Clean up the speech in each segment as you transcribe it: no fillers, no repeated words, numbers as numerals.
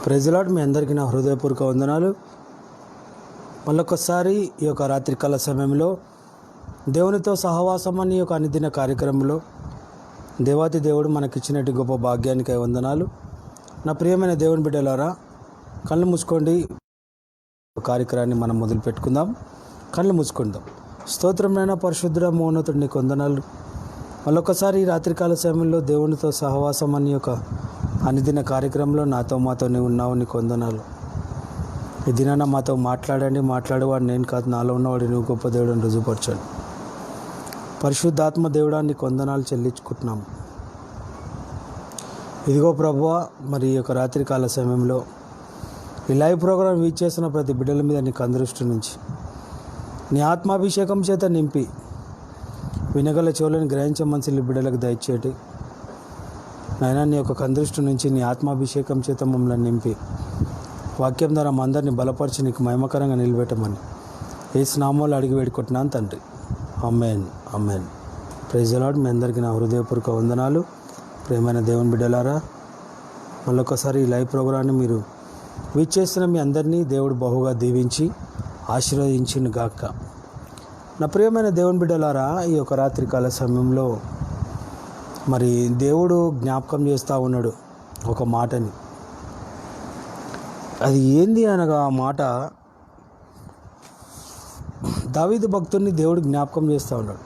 Praise lord. మీ అందరికీ నా హృదయపూర్వక వందనాలు. మళ్ళొకసారి ఈ యొక్క రాత్రికాల సమయంలో దేవునితో సహవాసం అని ఒక అనుదిన కార్యక్రమంలో దేవాతి దేవుడు మనకిచ్చినట్టు గొప్ప భాగ్యానికై వందనాలు. నా ప్రియమైన దేవుని బిడ్డలారా, కళ్ళు మూసుకోండి. కార్యక్రమాన్ని మనం మొదలు పెట్టుకుందాం. కళ్ళు మూసుకుందాం. స్తోత్రమైన పరిశుద్ధ మౌనతుడు నీకు వందనాలు. మళ్ళొకసారి ఈ రాత్రికాల సమయంలో దేవునితో సహవాసం అని ఒక అనుదిన కార్యక్రమంలో మాతో నీవు ఉన్నావు, నీకు వందనాలు. ఈ దినాన మాతో మాట్లాడేవాడు నేను కాదు, నాలో ఉన్నవాడు నువ్వు గొప్ప దేవుడిని రుజువుపరచాడు. పరిశుద్ధాత్మ దేవుడా, నీకు వందనాలు చెల్లించుకుంటున్నాము. ఇదిగో ప్రభువా, మరి ఈ యొక్క రాత్రికాల సమయంలో ఈ లైవ్ ప్రోగ్రాం వీచ్ చేసిన ప్రతి బిడ్డల మీద నీకు అందృష్టి నుంచి నీ ఆత్మాభిషేకం చేత నింపి వినగల చెవులను గ్రహించే మనసులు బిడ్డలకు దయచేటి నాయనా. నీ యొక్క కందృష్టి నుంచి నీ ఆత్మాభిషేకం చేత మమ్మల్ని నింపి వాక్యం ద్వారా మా అందరినీ బలపరిచి నీకు మహిమకరంగా నిలబెట్టమని యేసు నామములో అడిగి వేడుకుంటున్నాను తండ్రి. Amen, amen. Praise the Lord. మీ అందరికీ నా హృదయపూర్వక వందనాలు. ప్రియమైన దేవుని బిడ్డలారా, మళ్ళొకసారి ఈ లైవ్ ప్రోగ్రాన్ని మీరు వీచ్ చేసిన మీ అందరినీ దేవుడు బహుగా దీవించి ఆశీర్వదించిన గాక. నా ప్రియమైన దేవుని బిడ్డలారా, ఈ యొక్క రాత్రికాల సమయంలో మరి దేవుడు జ్ఞాపకం చేస్తూ ఉన్నాడు ఒక మాటని. అది ఏంది అనగా ఆ మాట దావీదు భక్తుడిని దేవుడు జ్ఞాపకం చేస్తూ ఉన్నాడు.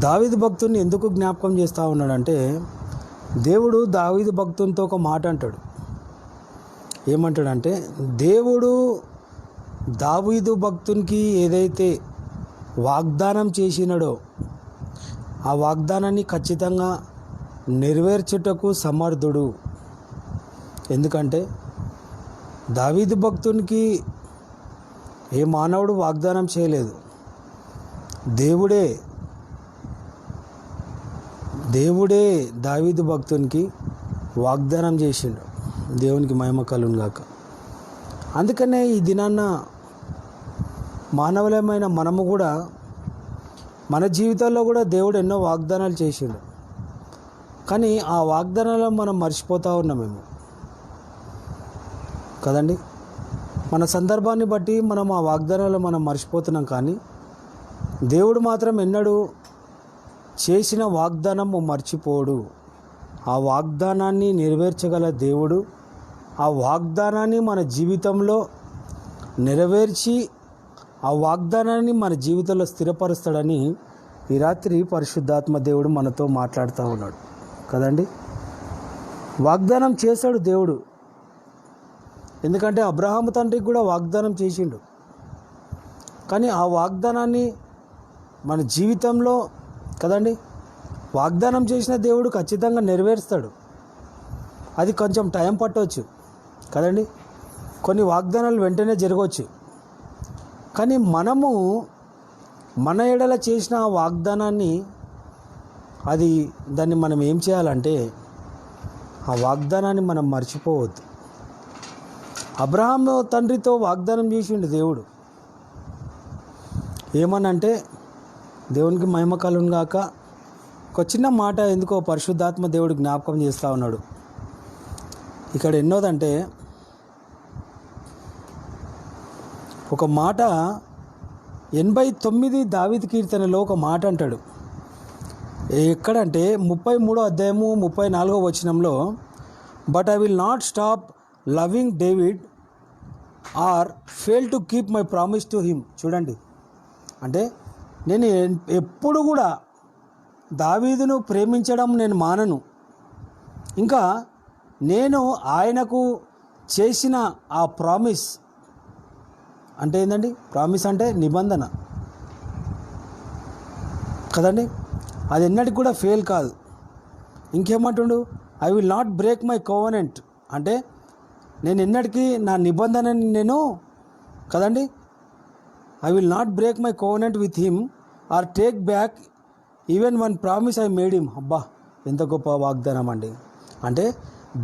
దావీదు భక్తుడిని ఎందుకు జ్ఞాపకం చేస్తూ ఉన్నాడంటే, దేవుడు దావీదు భక్తునితో ఒక మాట అంటాడు. ఏమంటాడంటే, దేవుడు దావీదు భక్తునికి ఏదైతే వాగ్దానం చేసినాడో ఆ వాగ్దానాన్ని ఖచ్చితంగా నెరవేర్చుటకు సమర్థుడు. ఎందుకంటే దావీదు భక్తునికి ఏ మానవుడు వాగ్దానం చేయలేదు, దేవుడే దావీదు భక్తునికి వాగ్దానం చేసిండు. దేవునికి మహిమ కలుగును గాక. అందుకనే ఈ దినాన్న మానవులమైన మనము కూడా మన జీవితాల్లో కూడా దేవుడు ఎన్నో వాగ్దానాలు చేసిండు. కానీ ఆ వాగ్దానాలు మనం మర్చిపోతూ ఉన్నామేమో కదండి. మన సందర్భాన్ని బట్టి మనం ఆ వాగ్దానాలు మనం మర్చిపోతున్నాం. కానీ దేవుడు మాత్రం ఎన్నడూ చేసిన వాగ్దానం మర్చిపోడు. ఆ వాగ్దానాన్ని నెరవేర్చగల దేవుడు ఆ వాగ్దానాన్ని మన జీవితంలో నెరవేర్చి ఆ వాగ్దానాన్ని మన జీవితంలో స్థిరపరుస్తాడని ఈ రాత్రి పరిశుద్ధాత్మ దేవుడు మనతో మాట్లాడుతూ ఉన్నాడు కదండి. వాగ్దానం చేశాడు దేవుడు. ఎందుకంటే అబ్రహాము తండ్రికి కూడా వాగ్దానం చేసిండు. కానీ ఆ వాగ్దానాన్ని మన జీవితంలో కదండి, వాగ్దానం చేసిన దేవుడు ఖచ్చితంగా నెరవేరుస్తాడు. అది కొంచెం టైం పట్టవచ్చు కదండి. కొన్ని వాగ్దానాలు వెంటనే జరగవచ్చు. కానీ మనము మన ఎడల చేసిన ఆ వాగ్దానాన్ని దాన్ని మనం ఏం చేయాలంటే ఆ వాగ్దానాన్ని మనం మర్చిపోవద్దు. అబ్రహాము తండ్రితో వాగ్దానం చేసిండు దేవుడు. ఏమనంటే, దేవునికి మహిమ కలుగును గాక, ఒక చిన్న మాట ఎందుకో పరిశుద్ధాత్మ దేవుడు జ్ఞాపకం చేస్తూ ఉన్నాడు. ఇక్కడ ఎన్నోదంటే, ఒక మాట 89 దావీదు కీర్తనలో ఒక మాట అంటాడు. ఎక్కడంటే 33వ అధ్యాయము 34వ వచనంలో, but I will not stop loving David or fail to keep my promise to him. చూడండి, అంటే నేను ఎప్పుడు కూడా దావీదును ప్రేమించడం నేను మానను. ఇంకా నేను ఆయనకు చేసిన ఆ ప్రామిస్ అంటే ఏంటండి? ప్రామిస్ అంటే నిబంధన కదండి. అది ఎన్నటికి కూడా ఫెయిల్ కాదు. ఇంకేమంటుండు? I will not break my covenant. అంటే నేను ఎన్నటికీ నా నిబంధనని నేను కదండి, I will not break my covenant with him or take back even one promise I made him. అబ్బా, ఎంత గొప్ప వాగ్దానం అండి. అంటే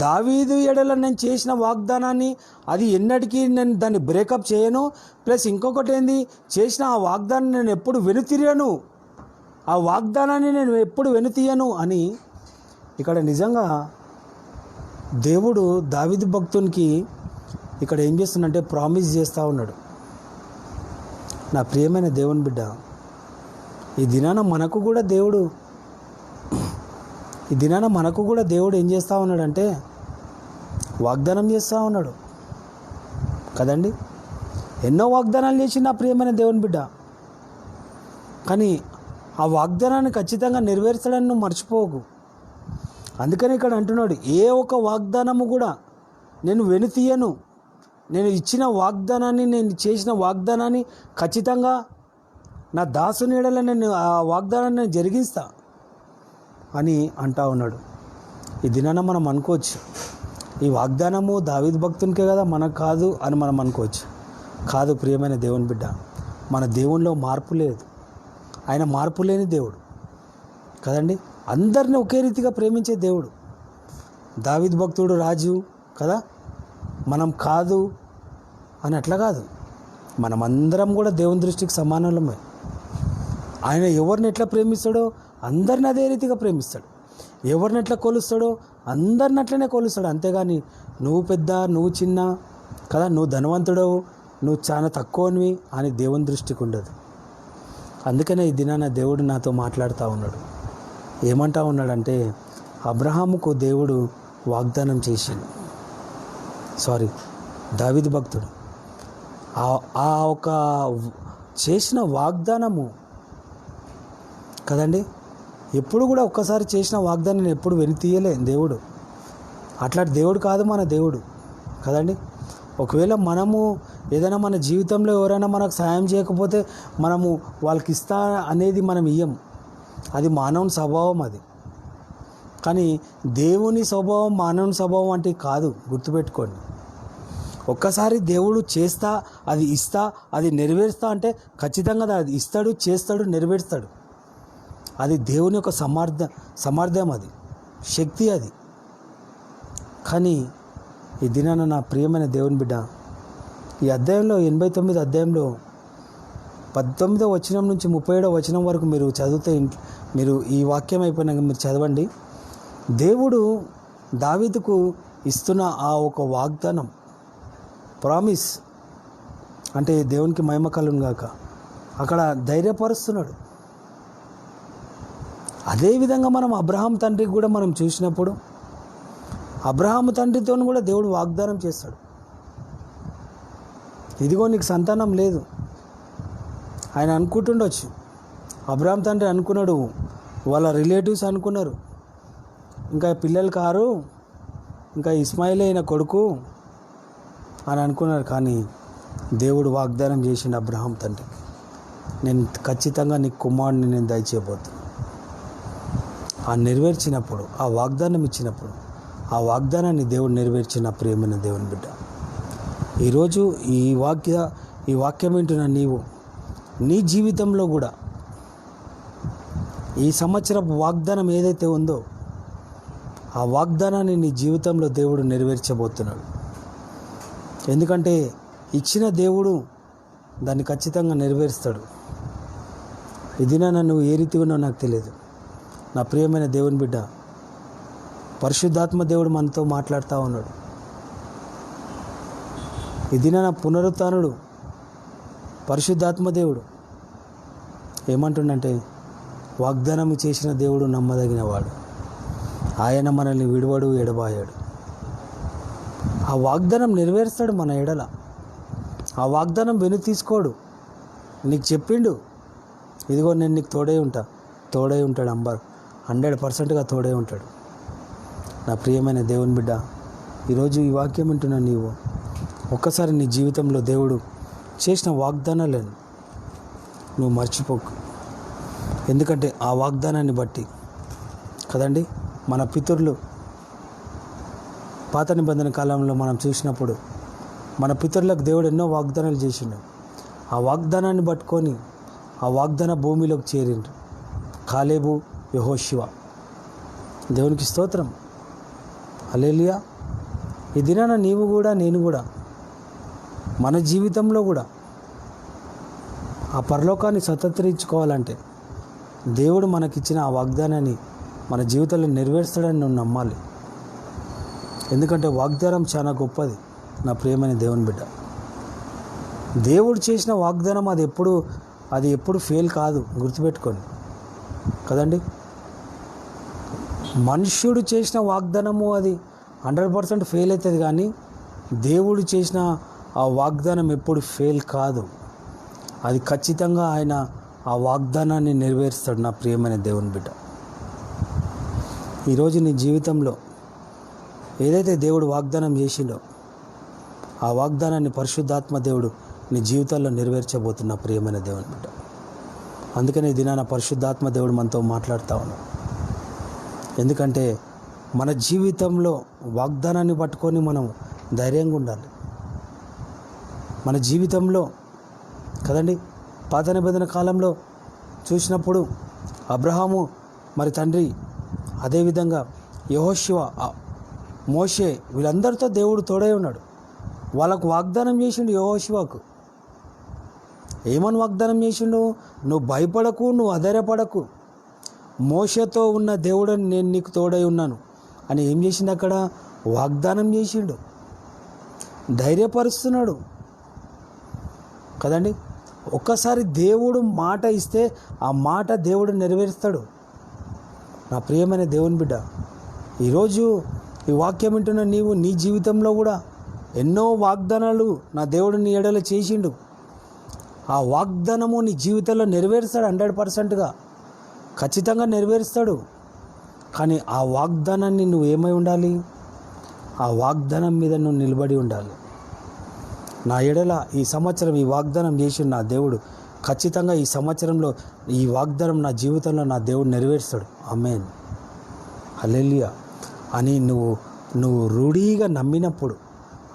దావీదు ఎడల నేను చేసిన వాగ్దానాన్ని అది ఎన్నటికీ నేను దాన్ని బ్రేకప్ చేయను. ప్లస్ ఇంకొకటి ఏంది, చేసిన ఆ వాగ్దానాన్ని నేను ఎప్పుడు వెనుతిరియను, ఆ వాగ్దానాన్ని నేను ఎప్పుడు వెనుతీయను అని ఇక్కడ నిజంగా దేవుడు దావీదు భక్తునికి ఇక్కడ ఏం చేస్తుందంటే ప్రామిస్ చేస్తూ ఉన్నాడు. నా ప్రియమైన దేవుని బిడ్డ, ఈ దినాన మనకు కూడా దేవుడు ఏం చేస్తూ ఉన్నాడంటే వాగ్దానం చేస్తూ ఉన్నాడు కదండి. ఎన్నో వాగ్దానాలు చేసి నా ప్రియమైన దేవుని బిడ్డ, కానీ ఆ వాగ్దానాన్ని ఖచ్చితంగా నెరవేర్చడాన్ని నువ్వు మర్చిపోకు. అందుకని ఇక్కడ అంటున్నాడు, ఏ ఒక్క వాగ్దానము కూడా నేను వెనుతీయను, నేను ఇచ్చిన వాగ్దానాన్ని, నేను చేసిన వాగ్దానాన్ని ఖచ్చితంగా నా దాసుని ఎడల నేను ఆ వాగ్దానాన్ని నేను జరిగిస్తా అని అంటా ఉన్నాడు. ఈ దినాన మనం అనుకోవచ్చు, ఈ వాగ్దానము దావీదు భక్తునికే కదా, మనకు కాదు అని మనం అనుకోవచ్చు. కాదు ప్రియమైన దేవుని బిడ్డ, మన దేవునిలో మార్పు లేదు. ఆయన మార్పు లేని దేవుడు కదండి. అందరినీ ఒకే రీతిగా ప్రేమించే దేవుడు. దావీదు భక్తుడు రాజు కదా, మనం కాదు అని అట్లా కాదు. మనమందరం కూడా దేవుని దృష్టికి సమానమే. ఆయన ఎవరిని ఎట్లా ప్రేమిస్తాడో అందరిని అదే రీతిగా ప్రేమిస్తాడు. ఎవరిని ఎట్లా కొలుస్తాడో అందరిని అట్లనే కొలుస్తాడు. అంతేగాని నువ్వు పెద్ద, నువ్వు చిన్న కదా, నువ్వు ధనవంతుడవు, నువ్వు చాలా తక్కువనివి అని దేవుని దృష్టికి ఉండదు. అందుకనే ఈ దినాన దేవుడు నాతో మాట్లాడుతూ ఉన్నాడు. ఏమంటా ఉన్నాడంటే, అబ్రహాముకు దేవుడు వాగ్దానం చేసిండు. దావీదు భక్తుడు ఆ ఒక చేసిన వాగ్దానము కదండి, ఎప్పుడు కూడా ఒక్కసారి చేసిన వాగ్దానం ఎప్పుడు వెనుతీయలే దేవుడు. అట్లాంటి దేవుడు కాదు మన దేవుడు కదండి. ఒకవేళ మనము ఏదైనా మన జీవితంలో ఎవరైనా మనకు సాయం చేయకపోతే మనము వాళ్ళకి ఇస్తా అనేది మనం ఇయ్యం. అది మానవుని స్వభావం అది. కానీ దేవుని స్వభావం మానవుని స్వభావం అంటే కాదు, గుర్తుపెట్టుకోండి. ఒక్కసారి దేవుడు చేస్తా, అది ఇస్తా, అది నెరవేరుస్తా అంటే ఖచ్చితంగా అది ఇస్తాడు, చేస్తాడు, నెరవేరుస్తాడు. అది దేవుని యొక్క సామర్థ్యం, అది శక్తి అది. కానీ ఈ దినాన నా ప్రియమైన దేవుని బిడ్డ, ఈ అధ్యాయంలో 89 అధ్యాయంలో 19వ వచనం నుంచి 37వ వచనం వరకు మీరు చదివితే, మీరు ఈ వాక్యం అయిపోయినాక మీరు చదవండి. దేవుడు దావీదుకు ఇస్తున్న ఆ ఒక వాగ్దానం, ప్రామిస్ అంటే దేవునికి మహిమ కలుగును గాక, అక్కడ ధైర్యపరుస్తున్నాడు. అదేవిధంగా మనం అబ్రహాం తండ్రికి కూడా మనం చూసినప్పుడు, అబ్రహాము తండ్రితో కూడా దేవుడు వాగ్దానం చేస్తాడు. ఇదిగో నీకు సంతానం లేదు. ఆయన అనుకుంటుండొచ్చు, అబ్రహాం తండ్రి అనుకున్నాడు, వాళ్ళ రిలేటివ్స్ అనుకున్నారు, ఇంకా పిల్లలు కారు, ఇంకా ఇస్మాయిల్ అయిన కొడుకు అని అనుకున్నారు. కానీ దేవుడు వాగ్దానం చేసిండు అబ్రహాం తండ్రికి, నేను ఖచ్చితంగా నీ కుమారుడిని నేను దయచేయబోతున్నాను. ఆ నెరవేర్చినప్పుడు, ఆ వాగ్దానం ఇచ్చినప్పుడు, ఆ వాగ్దానాన్ని దేవుడు నెరవేర్చిన ప్రియమైన దేవుని బిడ్డ, ఈరోజు ఈ వాక్యం వింటున్న నీవు నీ జీవితంలో కూడా ఈ సంవత్సరపు వాగ్దానం ఏదైతే ఉందో ఆ వాగ్దానాన్ని నీ జీవితంలో దేవుడు నెరవేర్చబోతున్నాడు. ఎందుకంటే ఇచ్చిన దేవుడు దాన్ని ఖచ్చితంగా నెరవేరుస్తాడు. ఇది నన్ను ఏ రీతిగా ఉన్నావు నాకు తెలియదు. నా ప్రియమైన దేవుని బిడ్డ, పరిశుద్ధాత్మ దేవుడు మనతో మాట్లాడుతూ ఉన్నాడు. ఇది నా పునరుత్థానుడు పరిశుద్ధాత్మ దేవుడు ఏమంటుండంటే, వాగ్దానం చేసిన దేవుడు నమ్మదగినవాడు, ఆయన మనల్ని విడువడు, ఎడబాయాడు. ఆ వాగ్దానం నెరవేరుస్తాడు మన ఎడల. ఆ వాగ్దానం వెను తీసుకోడు. నీకు చెప్పిండు, ఇదిగో నేను నీకు తోడై ఉంటాడు. 100%గా తోడై ఉంటాడు. నా ప్రియమైన దేవుని బిడ్డ, ఈరోజు ఈ వాక్యం వింటున్నా నీవు ఒక్కసారి నీ జీవితంలో దేవుడు చేసిన వాగ్దానాలను నువ్వు మర్చిపోకు. ఎందుకంటే ఆ వాగ్దానాన్ని బట్టి కదండి, మన పితరులు పాత నిబంధన కాలంలో మనం చూసినప్పుడు మన పితరులకు దేవుడు ఎన్నో వాగ్దానాలు చేసిండు. ఆ వాగ్దానాన్ని పట్టుకొని ఆ వాగ్దాన భూమిలోకి చేరిండు కాలేబు, యెహోషువ. దేవునికి స్తోత్రం, హల్లెలూయా. ఈ దినాన నీవు కూడా, నేను కూడా మన జీవితంలో కూడా ఆ పరలోకాన్ని స్వతంత్రించుకోవాలంటే దేవుడు మనకిచ్చిన ఆ వాగ్దానాన్ని మన జీవితంలో నెరవేరుస్తాడని నువ్వు నమ్మాలి. ఎందుకంటే వాగ్దానం చాలా గొప్పది నా ప్రియమైన దేవుని బిడ్డ. దేవుడు చేసిన వాగ్దానం అది ఎప్పుడు ఫెయిల్ కాదు, గుర్తుపెట్టుకోండి కదండి. మనుష్యుడు చేసిన వాగ్దానము అది 100% ఫెయిల్ అవుతుంది, కానీ దేవుడు చేసిన ఆ వాగ్దానం ఎప్పుడు ఫెయిల్ కాదు. అది ఖచ్చితంగా ఆయన ఆ వాగ్దానాన్ని నెరవేరుస్తాడు నా ప్రియమైన దేవుని బిడ్డ. ఈరోజు నీ జీవితంలో ఏదైతే దేవుడు వాగ్దానం చేసిండో ఆ వాగ్దానాన్ని పరిశుద్ధాత్మ దేవుడు నీ జీవితాల్లో నెరవేర్చబోతున్న ప్రియమైన దేవుని బిడ్డ. అందుకని ఈ దినాన పరిశుద్ధాత్మ దేవుడు మనతో మాట్లాడుతూ ఉన్నాడు. ఎందుకంటే మన జీవితంలో వాగ్దానాన్ని పట్టుకొని మనం ధైర్యంగా ఉండాలి. మన జీవితంలో కదండి, పాత నిబంధన కాలంలో చూసినప్పుడు అబ్రహాము మరి తండ్రి, అదేవిధంగా యెహోషువ, మోషే, వీళ్ళందరితో దేవుడు తోడై ఉన్నాడు. వాళ్ళకు వాగ్దానం చేసిండు. యెహోషువకు ఏమని వాగ్దానం చేసిండు? నువ్వు భయపడకు, నువ్వు అధైర్యపడకు, మోషేతో ఉన్న దేవుడని నేను నీకు తోడై ఉన్నాను అని ఏం చేసిండు? అక్కడ వాగ్దానం చేసిండు, ధైర్యపరుస్తున్నాడు కదండి. ఒక్కసారి దేవుడు మాట ఇస్తే ఆ మాట దేవుడు నెరవేరుస్తాడు నా ప్రియమైన దేవుని బిడ్డ. ఈరోజు ఈ వాక్యం వింటున్న నీవు నీ జీవితంలో కూడా ఎన్నో వాగ్దానాలు నా దేవుడు నీ ఎడల చేసిండు. ఆ వాగ్దానము నీ జీవితంలో నెరవేరుస్తాడు, 100%గా ఖచ్చితంగా నెరవేరుస్తాడు. కానీ ఆ వాగ్దానాన్ని నువ్వు ఏమై ఉండాలి? ఆ వాగ్దానం మీద నువ్వు నిలబడి ఉండాలి. నా ఎడల ఈ సంవత్సరం ఈ వాగ్దానం చేసి నా దేవుడు ఖచ్చితంగా ఈ సంవత్సరంలో ఈ వాగ్దానం నా జీవితంలో నా దేవుడు నెరవేరుస్తాడు, ఆమేన్, హల్లెలూయా అని నువ్వు రూఢీగా నమ్మినప్పుడు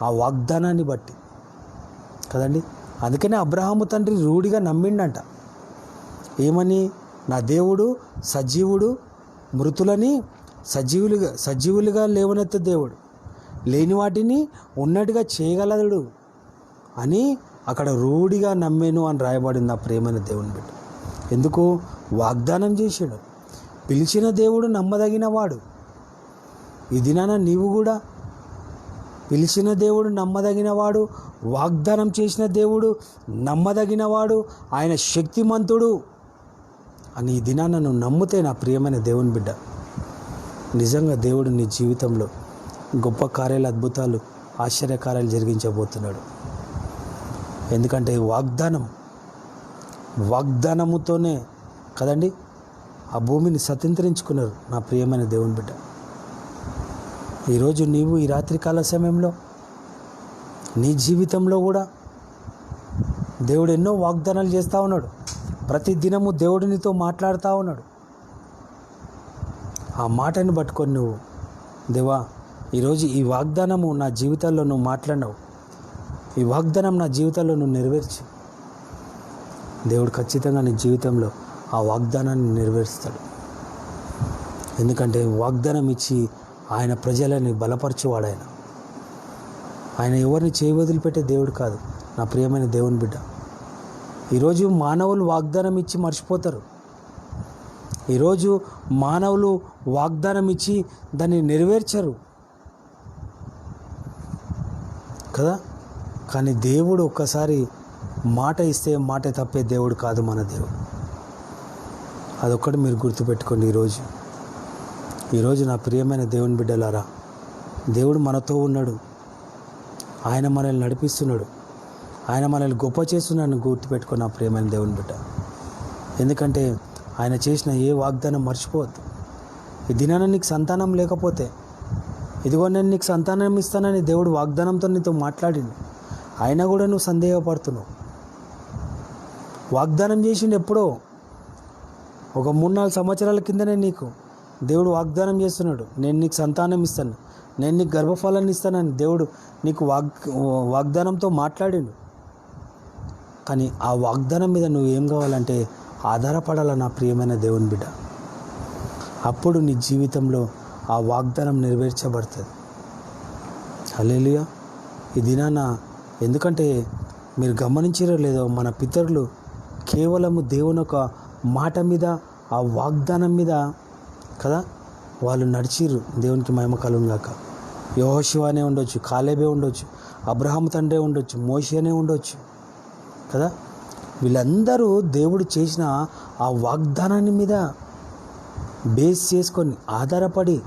ఆ వాగ్దానాన్ని బట్టి కదండి. అందుకనే అబ్రహాము తండ్రి రూఢిగా నమ్మిండంట. ఏమని? నా దేవుడు సజీవుడు, మృతులని సజీవులుగా లేవనెత్తే దేవుడు, లేని వాటిని ఉన్నట్టుగా చేయగలడు అని అక్కడ రూఢిగా నమ్మేను అని రాయబడింది నా ప్రియమైన దేవుని బిడ్డ. ఎందుకు? వాగ్దానం చేశాడు. పిలిచిన దేవుడు నమ్మదగినవాడు. ఈ దినాన నీవు కూడా పిలిచిన దేవుడు నమ్మదగినవాడు, వాగ్దానం చేసిన దేవుడు నమ్మదగినవాడు, ఆయన శక్తిమంతుడు అని ఈ దినాన నువ్వు నమ్మితే నా ప్రియమైన దేవుని బిడ్డ, నిజంగా దేవుడు నీ జీవితంలో గొప్ప కార్యాలు, అద్భుతాలు, ఆశ్చర్యకార్యాలు జరిగించబోతున్నాడు. ఎందుకంటే వాగ్దానముతోనే కదండి ఆ భూమిని స్వతంత్రించుకున్నారు నా ప్రియమైన దేవుని బిడ్డ. ఈరోజు నీవు ఈ రాత్రికాల సమయంలో నీ జీవితంలో కూడా దేవుడు ఎన్నో వాగ్దానాలు చేస్తూ ఉన్నాడు. ప్రతి దినము దేవుడు నీతో మాట్లాడుతూ ఉన్నాడు. ఆ మాటను పట్టుకొని నువ్వు, దేవా ఈరోజు ఈ వాగ్దానము నా జీవితాల్లో నువ్వు మాట్లాడినావు, ఈ వాగ్దానం నా జీవితంలో నువ్వు నెరవేర్చి, దేవుడు ఖచ్చితంగా నీ జీవితంలో ఆ వాగ్దానాన్ని నెరవేరుస్తాడు. ఎందుకంటే వాగ్దానం ఇచ్చి ఆయన ప్రజలని బలపరచేవాడు. ఆయన ఎవరిని చేయి వదిలిపెట్టే దేవుడు కాదు నా ప్రియమైన దేవుని బిడ్డ. ఈరోజు మానవులు వాగ్దానం ఇచ్చి మర్చిపోతారు. ఈరోజు మానవులు వాగ్దానం ఇచ్చి దాన్ని నెరవేర్చరు కదా. కానీ దేవుడు ఒక్కసారి మాట ఇస్తే మాట తప్పే దేవుడు కాదు మన దేవుడు. అదొక్కటి మీరు గుర్తుపెట్టుకోండి. ఈరోజు నా ప్రియమైన దేవుని బిడ్డలారా, దేవుడు మనతో ఉన్నాడు. ఆయన మనల్ని నడిపిస్తున్నాడు, ఆయన మనల్ని గొప్ప చేస్తున్నాడని గుర్తుపెట్టుకో నా ప్రియమైన దేవుని బిడ్డ. ఎందుకంటే ఆయన చేసిన ఏ వాగ్దానం మర్చిపోవద్దు. ఈ దినాన నీకు సంతానం లేకపోతే, ఇదిగో నేను నీకు సంతానం ఇస్తానని దేవుడు వాగ్దానంతో నీతో మాట్లాడిండు, అయినా కూడా నువ్వు సందేహపడుతున్నావు. వాగ్దానం చేసిండు ఎప్పుడో, ఒక 3-4 సంవత్సరాల కిందనే నీకు దేవుడు వాగ్దానం చేస్తున్నాడు, నేను నీకు సంతానం ఇస్తాను, నేను నీకు గర్భఫలాన్ని ఇస్తానని దేవుడు నీకు వాగ్దానంతో మాట్లాడిండు. కానీ ఆ వాగ్దానం మీద నువ్వు ఏం కావాలంటే ఆధారపడాల నా ప్రియమైన దేవుని బిడ్డ. అప్పుడు నీ జీవితంలో ఆ వాగ్దానం నెరవేర్చబడుతుంది. హల్లెలూయా. ఈ దినాన ఎందుకంటే మీరు గమనించారో లేదో, మన పితరులు కేవలము దేవుని ఒక మాట మీద, ఆ వాగ్దానం మీద కదా వాళ్ళు నడిచిర్రు. దేవునికి మహిమ కలుగును గాక. యెహోషువనే ఉండొచ్చు, కాలేబే ఉండొచ్చు, అబ్రహాము తండ్రే ఉండొచ్చు, మోషేనే ఉండొచ్చు కదా. వీళ్ళందరూ దేవుడు చేసిన ఆ వాగ్దానాన్ని మీద బేస్ చేసుకొని ఆధారపడి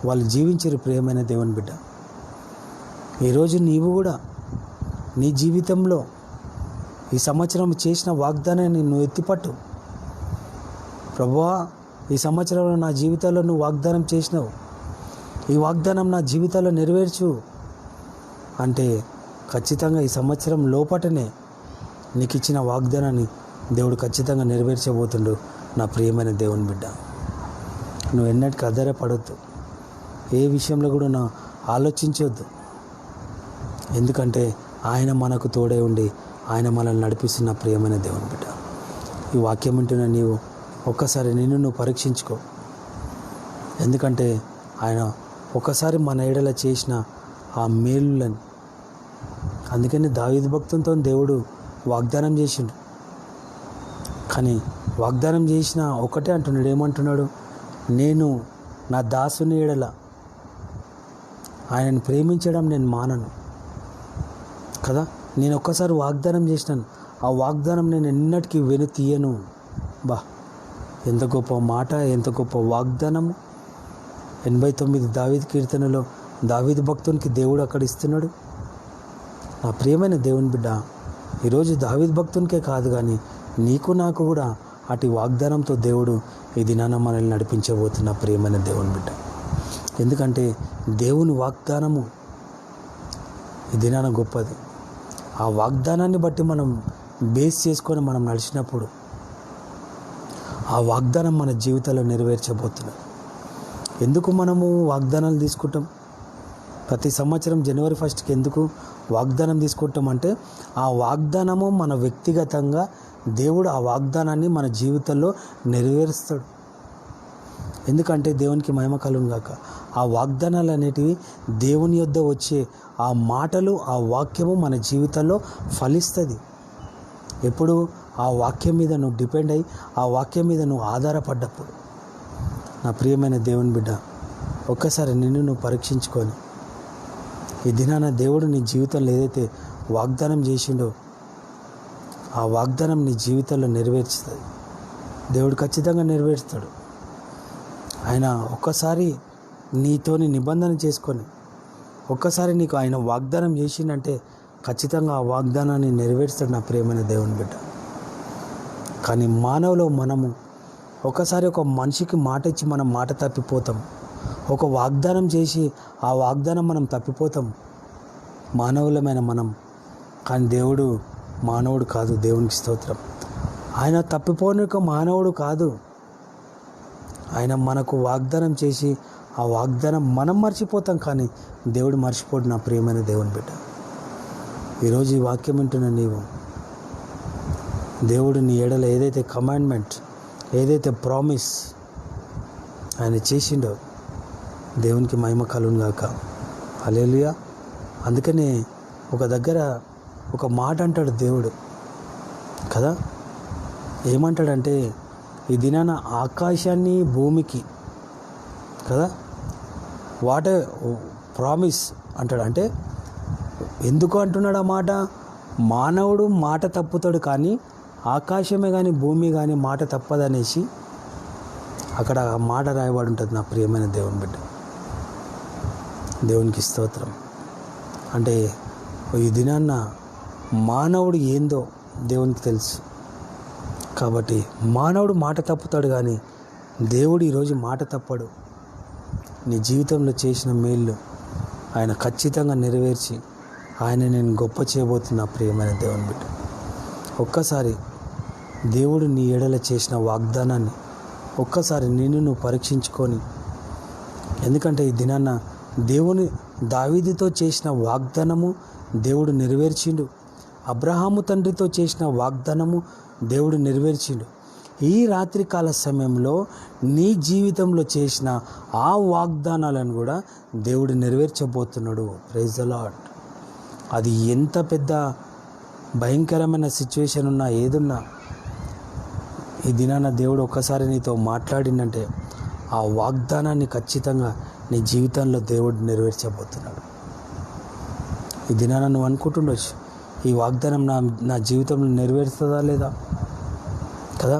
వాళ్ళు జీవించారు. ప్రియమైన దేవుని బిడ్డ, ఈరోజు నీవు కూడా నీ జీవితంలో ఈ సంవత్సరం చేసిన వాగ్దానాన్ని నువ్వు ఎత్తిపట్టు. ప్రభువా, ఈ సంవత్సరంలో నా జీవితంలో నువ్వు వాగ్దానం చేసినావు, ఈ వాగ్దానం నా జీవితంలో నెరవేర్చు అంటే ఖచ్చితంగా ఈ సంవత్సరం లోపటనే నీకు ఇచ్చిన వాగ్దానాన్ని దేవుడు ఖచ్చితంగా నెరవేర్చబోతుండు. నా ప్రియమైన దేవుని బిడ్డ, నువ్వు ఎన్నటికీ ఆధారపడొద్దు, ఏ విషయంలో కూడా నా ఆలోచించవద్దు. ఎందుకంటే ఆయన మనకు తోడే ఉండి ఆయన మనల్ని నడిపిస్తున్న ప్రియమైన దేవుని బిడ్డ. ఈ వాక్యం వింటున్న నీవు ఒక్కసారి నిన్ను నువ్వు పరీక్షించుకో. ఎందుకంటే ఆయన ఒకసారి మన ఎడల చేసిన ఆ మేలులని, అందుకని దావీదు భక్తునితో దేవుడు వాగ్దానం చేసిండు. కానీ వాగ్దానం చేసిన ఒకటే అంటున్నాడు, ఏమంటున్నాడు? నేను నా దాసుని ఎడల ఆయనను ప్రేమించడం నేను మానను కదా. నేను ఒక్కసారి వాగ్దానం చేసినాను, ఆ వాగ్దానం నేను ఎన్నటికీ వెనుతీయను. బా, ఎంత గొప్ప మాట, ఎంత గొప్ప వాగ్దానము. 89 దావీదు కీర్తనలో దావీదు భక్తునికి దేవుడు అక్కడ ఇస్తున్నాడు. నా ప్రియమైన దేవుని బిడ్డ, ఈరోజు దావీదు భక్తునికే కాదు కానీ నీకు నాకు కూడా అటు వాగ్దానంతో దేవుడు ఈ దినాన మనల్ని నడిపించబోతున్న ప్రియమైన దేవుని బిడ్డ. ఎందుకంటే దేవుని వాగ్దానము ఈ దినాన గొప్పది. ఆ వాగ్దానాన్ని బట్టి మనం బేస్ చేసుకొని మనం నడిచినప్పుడు ఆ వాగ్దానం మన జీవితంలో నెరవేర్చబోతున్నాం. ఎందుకు మనము వాగ్దానాలు తీసుకుంటాం? ప్రతి సంవత్సరం జనవరి 1కి ఎందుకు వాగ్దానం తీసుకుంటాం అంటే, ఆ వాగ్దానము మన వ్యక్తిగతంగా దేవుడు ఆ వాగ్దానాన్ని మన జీవితంలో నెరవేరుస్తాడు. ఎందుకంటే దేవునికి మహిమ కలుగును గాక. ఆ వాగ్దానాలు అనేటివి దేవుని యొద్ద వచ్చే ఆ మాటలు, ఆ వాక్యము మన జీవితంలో ఫలిస్తుంది. ఎప్పుడు ఆ వాక్యం మీద నువ్వు డిపెండ్ అయ్యి ఆ వాక్యం మీద నువ్వు ఆధారపడ్డప్పుడు. నా ప్రియమైన దేవుని బిడ్డ, ఒక్కసారి నిన్ను నువ్వు పరీక్షించుకొని ఈ దినాన దేవుడు నీ జీవితంలో ఏదైతే వాగ్దానం చేసిండో ఆ వాగ్దానం నీ జీవితంలో నెరవేర్చుతుంది. దేవుడు ఖచ్చితంగా నెరవేరుస్తాడు. ఆయన ఒక్కసారి నీతోని నిబంధన చేసుకొని ఒక్కసారి నీకు ఆయన వాగ్దానం చేసిండంటే ఖచ్చితంగా ఆ వాగ్దానాన్ని నెరవేరుస్తాడు. నా ప్రియమైన దేవుని బిడ్డ, కానీ మానవులో మనము ఒకసారి ఒక మనిషికి మాట ఇచ్చి మనం మాట తప్పిపోతాం. ఒక వాగ్దానం చేసి ఆ వాగ్దానం మనం తప్పిపోతాం, మానవులమైన మనం. కానీ దేవుడు మానవుడు కాదు. దేవునికి స్తోత్రం. ఆయన తప్పిపోని ఒక మానవుడు కాదు. ఆయన మనకు వాగ్దానం చేసి ఆ వాగ్దానం మనం మర్చిపోతాం, కానీ దేవుడు మర్చిపోడు. నా ప్రియమైన దేవుని బిడ్డ, ఈరోజు ఈ వాక్యం వింటున్న నీవు, దేవుడు నీ ఎడల ఏదైతే కమాండ్మెంట్, ఏదైతే ప్రామిస్ ఆయన చేసిండో దేవునికి మహిమ కలుగును గాక. హల్లెలూయా. అందుకనే ఒక దగ్గర ఒక మాట అంటాడు దేవుడు కదా. ఏమంటాడంటే, ఈ దినాన ఆకాశాన్ని భూమికి కదా వాట్ ప్రామిస్ అంటాడు. అంటే ఎందుకు అంటున్నాడు ఆ మాట? మానవుడు మాట తప్పుతాడు, కానీ ఆకాశమే కానీ భూమి కానీ మాట తప్పదనేసి అక్కడ ఆ మాట రాయబడి ఉంటుంది. నా ప్రియమైన దేవుని బిడ్డ, దేవునికి స్తోత్రం. అంటే ఈ దినాన్న మానవుడు ఏందో దేవునికి తెలుసు. కాబట్టి మానవుడు మాట తప్పుతాడు, కానీ దేవుడు ఈరోజు మాట తప్పడు. నీ జీవితంలో చేసిన మేళ్ళు ఆయన ఖచ్చితంగా నెరవేర్చి ఆయన నేను గొప్ప చేయబోతున్నా. ప్రియమైన దేవుని బిడ్డ, ఒక్కసారి దేవుడు నీ ఎడల చేసిన వాగ్దానాన్ని ఒక్కసారి నిన్ను నువ్వు పరీక్షించుకొని. ఎందుకంటే ఈ దినాన్న దేవుని దావీదుతో చేసిన వాగ్దానము దేవుడు నెరవేర్చిండు. అబ్రహాము తండ్రితో చేసిన వాగ్దానము దేవుడు నెరవేర్చిండు. ఈ రాత్రికాల సమయంలో నీ జీవితంలో చేసిన ఆ వాగ్దానాలను కూడా దేవుడు నెరవేర్చబోతున్నాడు. Praise the lord. అది ఎంత పెద్ద భయంకరమైన సిచ్యువేషన్ ఉన్నా, ఏదున్నా, ఈ దినాన దేవుడు ఒక్కసారి నీతో మాట్లాడిందంటే ఆ వాగ్దానాన్ని ఖచ్చితంగా నీ జీవితంలో దేవుడు నెరవేర్చబోతున్నాడు. ఈ దినాన నువ్వు అనుకుంటుండొచ్చు, ఈ వాగ్దానం నా జీవితంలో నెరవేరుతుందా లేదా కదా,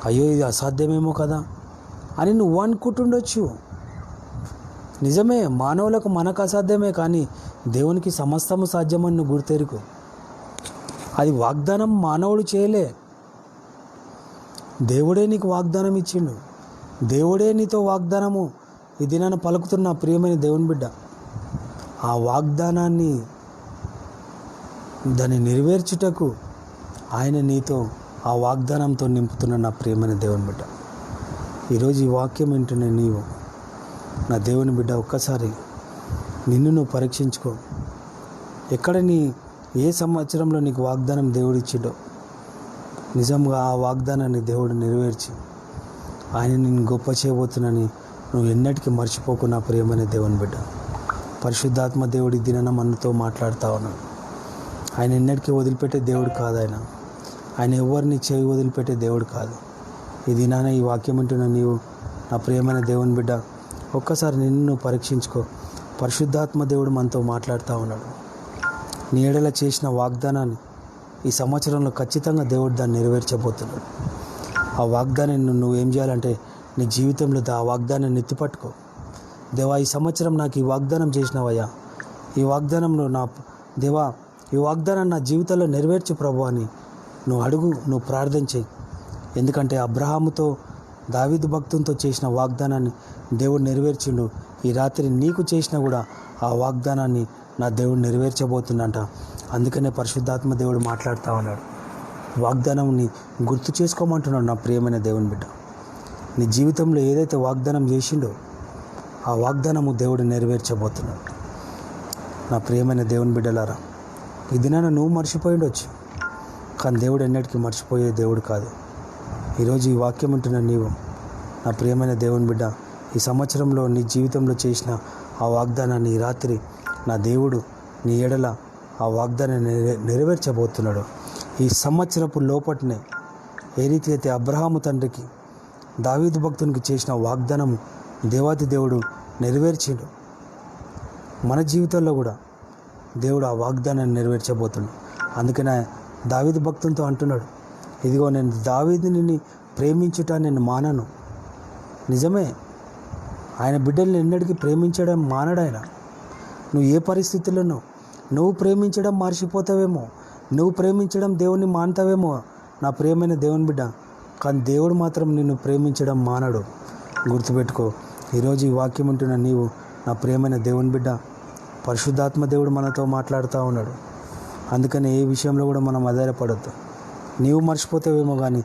అయ్యో ఇది అసాధ్యమేమో కదా అని నువ్వు అనుకుంటుండొచ్చు. నిజమే, మానవులకు మనకు అసాధ్యమే, కానీ దేవునికి సమస్తము సాధ్యమని నువ్వు గుర్తెరుకు. అది వాగ్దానం మానవుడు చేయలే, దేవుడే నీకు వాగ్దానం ఇచ్చిండు. దేవుడే నీతో వాగ్దానము ఈ దినాన పలుకుతున్న ప్రియమైన దేవుని బిడ్డ. ఆ వాగ్దానాన్ని దాన్ని నెరవేర్చుటకు ఆయన నీతో ఆ వాగ్దానంతో నింపుతున్న నా ప్రియమైన దేవుని బిడ్డ. ఈరోజు ఈ వాక్యం వింటున్న నీవు నా దేవుని బిడ్డ, ఒక్కసారి నిన్ను నువ్వు పరీక్షించుకో. ఎక్కడ ఏ సంవత్సరంలో నీకు వాగ్దానం దేవుడు ఇచ్చిండో నిజంగా ఆ వాగ్దానాన్ని దేవుడు నెరవేర్చి ఆయన నిన్ను గొప్ప చేయబోతున్నాని నువ్వు ఎన్నటికీ మర్చిపోకు నా ప్రియమైన దేవుని బిడ్డ. పరిశుద్ధాత్మ దేవుడి దినాన మనతో మాట్లాడుతూ ఉన్నాడు. ఆయన ఎన్నటికీ వదిలిపెట్టే దేవుడు కాదు. ఆయన ఎవరిని చేయి వదిలిపెట్టే దేవుడు కాదు. ఈ దినాన ఈ వాక్యం వింటున్న నీవు నా ప్రియమైన దేవుని బిడ్డ, ఒక్కసారి నిన్ను నువ్వు పరీక్షించుకో. పరిశుద్ధాత్మ దేవుడు మనతో మాట్లాడుతూ ఉన్నాడు. నీ ఎడల చేసిన వాగ్దానాన్ని ఈ సంవత్సరంలో ఖచ్చితంగా దేవుడు దాన్ని నెరవేర్చబోతున్నాడు. ఆ వాగ్దానాన్ని నువ్వేం చేయాలంటే నీ జీవితంలో ఆ వాగ్దానాన్ని ఎత్తిపట్టుకో. దేవా, ఈ సంవత్సరం నాకు ఈ వాగ్దానం చేసినావయ్యా, ఈ వాగ్దానంలో దేవా ఈ వాగ్దానాన్ని నా జీవితంలో నెరవేర్చు ప్రభు అని నువ్వు అడుగు, నువ్వు ప్రార్థన చేయి. ఎందుకంటే అబ్రహాముతో దావీదు భక్తునితో చేసిన వాగ్దానాన్ని దేవుడు నెరవేర్చిండు. ఈ రాత్రి నీకు చేసినా కూడా ఆ వాగ్దానాన్ని నా దేవుడు నెరవేర్చబోతుందంట. అందుకనే పరిశుద్ధాత్మ దేవుడు మాట్లాడుతూ ఉన్నాడు. వాగ్దానంని గుర్తు చేసుకోమంటున్నాడు నా ప్రియమైన దేవుని బిడ్డ. నీ జీవితంలో ఏదైతే వాగ్దానం చేసిండో ఆ వాగ్దానము దేవుడు నెరవేర్చబోతున్నాడు. నా ప్రియమైన దేవుని బిడ్డలారా, ఈ దినాన నువ్వు మర్చిపోయి ఉండొచ్చు, కానీ దేవుడు ఎన్నటికీ మర్చిపోయే దేవుడు కాదు. ఈరోజు ఈ వాక్యం ఉంటున్న నీవు నా ప్రియమైన దేవుని బిడ్డ, ఈ సంవత్సరంలో నీ జీవితంలో చేసిన ఆ వాగ్దానాన్ని ఈ రాత్రి నా దేవుడు నీ ఎడల ఆ వాగ్దానాన్ని నెరవేర్చబోతున్నాడు. ఈ సంవత్సరపు లోపటనే ఏ రీతి అయితే అబ్రహాము తండ్రికి దావీదు భక్తునికి చేసిన వాగ్దానము దేవాది దేవుడు నెరవేర్చిండు, మన జీవితంలో కూడా దేవుడు ఆ వాగ్దానాన్ని నెరవేర్చబోతున్నాడు. అందుకనే దావీదు భక్తునితో అంటున్నాడు, ఇదిగో నేను దావీదుని ప్రేమించుట నేను మానను. నిజమే, ఆయన బిడ్డల్ని ఎన్నటికీ ప్రేమించడం మానడు ఆయన. నువ్వు ఏ పరిస్థితుల్లోనూ నువ్వు ప్రేమించడం మర్చిపోతావేమో, నువ్వు ప్రేమించడం దేవుణ్ణి మానుతావేమో నా ప్రియమైన దేవుని బిడ్డ, కానీ దేవుడు మాత్రం నిన్ను ప్రేమించడం మానడు. గుర్తుపెట్టుకో. ఈరోజు ఈ వాక్యం ఉంటున్న నీవు నా ప్రియమైన దేవుని బిడ్డ, పరిశుద్ధాత్మ దేవుడు మనతో మాట్లాడుతూ ఉన్నాడు. అందుకని ఏ విషయంలో కూడా మనం ఆధారపడద్దు. నీవు మర్చిపోతావేమో, కానీ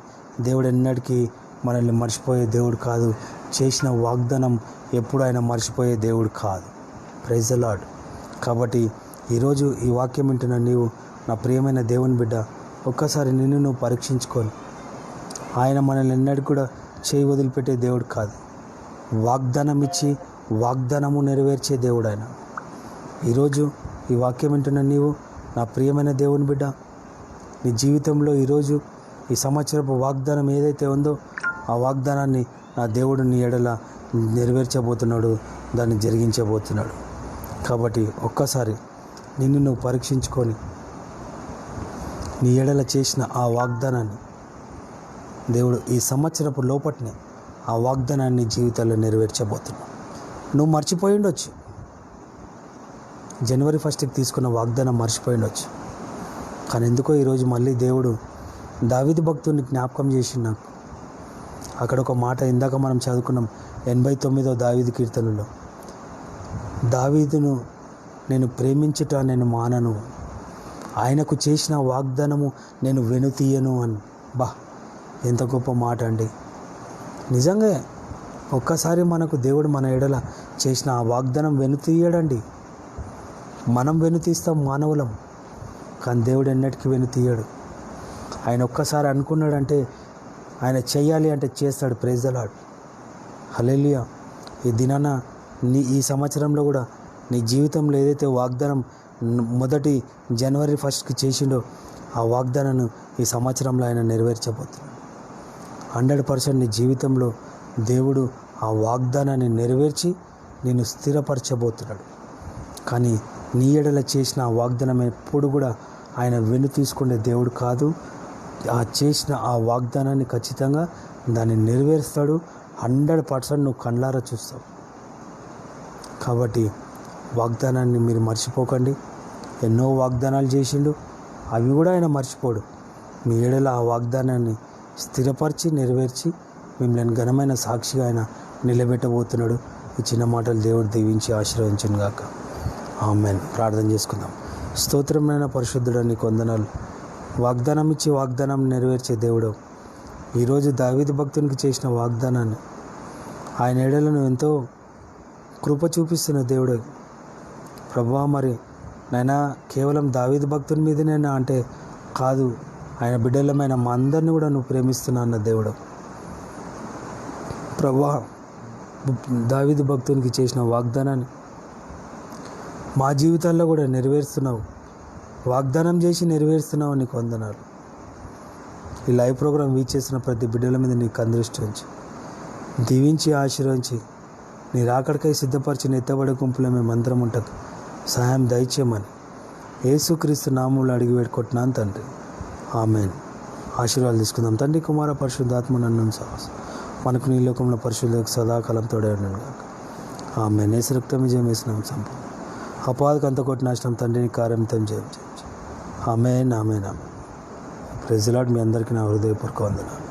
దేవుడు ఎన్నటికీ మనల్ని మర్చిపోయే దేవుడు కాదు. చేసిన వాగ్దానం ఎప్పుడు ఆయన మర్చిపోయే దేవుడు కాదు. Praise the Lord. కాబట్టి ఈరోజు ఈ వాక్యం వింటున్న నీవు నా ప్రియమైన దేవుని బిడ్డ, ఒక్కసారి నిన్ను నువ్వు పరీక్షించుకొని. ఆయన మనల్ని ఎన్నటికీ కూడా చేయి వదిలిపెట్టే దేవుడు కాదు. వాగ్దానం ఇచ్చి వాగ్దానము నెరవేర్చే దేవుడు ఆయన. ఈరోజు ఈ వాక్యం వింటున్న నీవు నా ప్రియమైన దేవుని బిడ్డ, నీ జీవితంలో ఈరోజు ఈ సంవత్సరపు వాగ్దానం ఏదైతే ఉందో ఆ వాగ్దానాన్ని నా దేవుడు నీ ఎడల నెరవేర్చబోతున్నాడు, దాన్ని జరిగించబోతున్నాడు. కాబట్టి ఒక్కసారి నిన్ను నువ్వు పరీక్షించుకొని నీ ఎడల చేసిన ఆ వాగ్దానాన్ని దేవుడు ఈ సంవత్సరపు లోపట్నే ఆ వాగ్దానాన్ని జీవితాల్లో నెరవేర్చబోతున్నాడు. నువ్వు మర్చిపోయి ఉండొచ్చు, జనవరి 1కి తీసుకున్న వాగ్దానం మర్చిపోయి ఉండొచ్చు, కానీ ఎందుకో ఈరోజు మళ్ళీ దేవుడు దావీదు భక్తుడిని జ్ఞాపకం చేసి నాకు అక్కడ ఒక మాట ఇందాక మనం చదువుకున్నాం 89వ దావీదు కీర్తనలో, దావీదును నేను ప్రేమించుట నేను మానను, ఆయనకు చేసిన వాగ్దానము నేను వెనుతీయను అని. ఎంత గొప్ప మాట అండి. నిజంగా ఒక్కసారి మనకు దేవుడు మన ఎడల చేసిన ఆ వాగ్దానం వెనుతీయడండి. మనం వెనుతీస్తాం మానవులం, కానీ దేవుడు ఎన్నటికీ వెనుతీయడు. ఆయన ఒక్కసారి అనుకున్నాడంటే ఆయన చెయ్యాలి అంటే చేస్తాడు. Praise the Lord. హల్లెలూయా. ఈ దినాన ఈ సంవత్సరంలో కూడా నీ జీవితంలో ఏదైతే వాగ్దానం మొదటి జనవరి 1కి చేసిండో ఆ వాగ్దానాన్ని ఈ సంవత్సరంలో ఆయన నెరవేర్చబోతున్నాడు. 100% నీ జీవితంలో దేవుడు ఆ వాగ్దానాన్ని నెరవేర్చి నేను స్థిరపరచబోతున్నాడు. కానీ నీ ఎడల చేసిన ఆ వాగ్దానం ఎప్పుడు కూడా ఆయన వెన్ను తీసుకునే దేవుడు కాదు. ఆ చేసిన ఆ వాగ్దానాన్ని ఖచ్చితంగా దాన్ని నెరవేరుస్తాడు. 100% నువ్వు కళ్ళారా చూస్తావు. కాబట్టి వాగ్దానాన్ని మీరు మర్చిపోకండి. ఎన్నో వాగ్దానాలు చేసిండు, అవి కూడా ఆయన మర్చిపోడు. మీ ఏడల ఆ వాగ్దానాన్ని స్థిరపరిచి నెరవేర్చి మిమ్మల్ని ఘనమైన సాక్షిగా ఆయన నిలబెట్టబోతున్నాడు. ఈ చిన్న మాటలు దేవుడు దీవించి ఆశీర్వదించును గాక. ఆమేన్. ప్రార్థన చేసుకుందాం. స్తోత్రమైన పరిశుద్ధుడా, నీకు వందనాలు. వాగ్దానం ఇచ్చి వాగ్దానం నెరవేర్చే దేవుడు, ఈరోజు దావీదు భక్తునికి చేసిన వాగ్దానాన్ని ఆయన ఏడలను ఎంతో కృప చూపిస్తున్న దేవుడు ప్రభువా. మరి నైనా కేవలం దావీదు భక్తుని మీదనైనా అంటే కాదు, ఆయన బిడ్డలమైన మా అందరినీ కూడా నువ్వు ప్రేమిస్తున్నా అన్న దేవుడు ప్రభువా. దావీదు భక్తునికి చేసిన వాగ్దానాన్ని మా జీవితాల్లో కూడా నెరవేరుస్తున్నావు. వాగ్దానం చేసి నెరవేరుస్తున్నావు. నీకు వందనాలు. ఈ లైవ్ ప్రోగ్రాం వీచ్ చేసిన ప్రతి బిడ్డల మీద నీకు అందరిష్టి ఉంచి దీవించి ఆశీర్వదించి నీ రాకడికై సిద్ధపరిచిన ఎత్తబడే గుంపులో మేమందరం ఉంటాం. సహాయం దయచేయమని యేసుక్రీస్తు నామములో అడిగి వేడుకుంటున్నాను తండ్రి. ఆమేన్. ఆశీర్వాదాలు తీసుకుందాం. తండ్రి, కుమార పరిశుద్ధాత్మ నన్ను సాహసం మనకు నీ లోకంలో పరిశుద్ధకు సదాకాలం తోడే ఉన్నాను కాక. ఆమేన్. యేసు రక్తం విజయం వేసినాం సంపూర్ణ అపాదకు అంత కొట్టి నాశనం తండ్రిని కార్యంతో జయం. Amen. Amen. Amen. Praise the Lord. మీ అందరికీ నా హృదయపూర్వక వందనాలు.